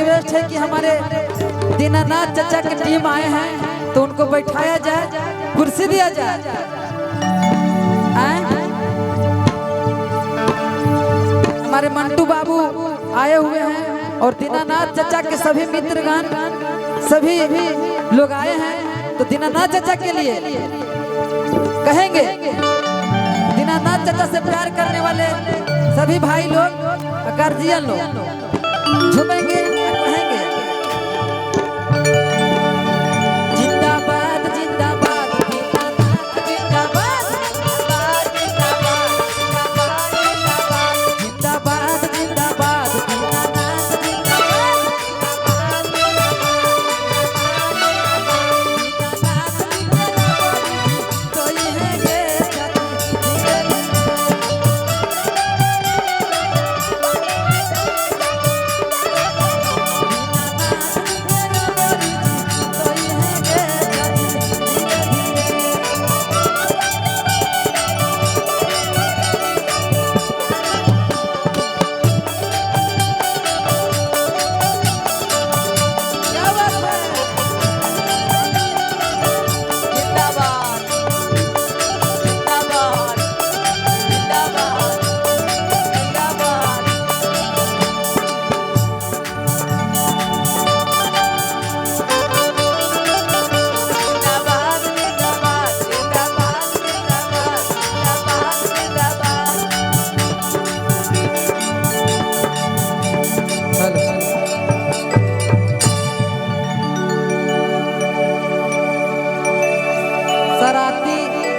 Request है कि हमारे दीनानाथ चाचा की टीम आए हैं तो उनको बैठाया जाए, कुर्सी दिया जाए। हमारे मंटू बाबू आए हुए हैं और दीनानाथ चाचा के सभी मित्रगण सभी लोग आए हैं, तो दीनानाथ चाचा के लिए कहेंगे, दीनानाथ चाचा से प्यार करने वाले सभी भाई लोग गार्जियन लोग झूमेंगे और कहेंगे जिंदाबाद जिंदाबाद दीनानाथ जिंदाबाद जिंदाबाद जिंदाबाद दीनानाथ जिंदाबाद तो ये है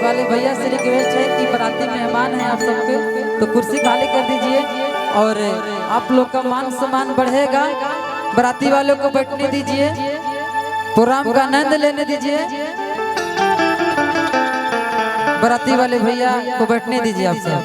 वाले भैया से रिक्वेस्ट है कि बराती मेहमान हैं आप सबके, तो कुर्सी खाली कर दीजिए और आप लोग का मान सम्मान बढ़ेगा। बराती वालों को बैठने दीजिए, प्रोग्राम का आनंद लेने दीजिए। बराती वाले भैया को बैठने दीजिए आप सब।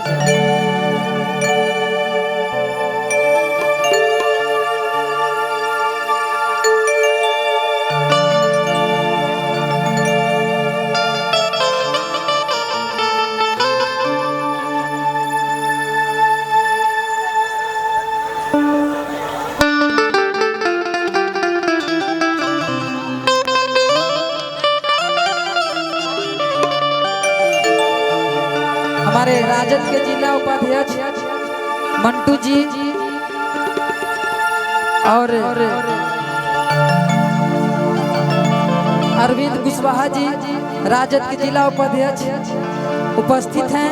हमारे राजद के जिला उपाध्यक्ष मंटू जी और अरविंद कुशवाहा जी राजद के जिला उपाध्यक्ष उपस्थित हैं।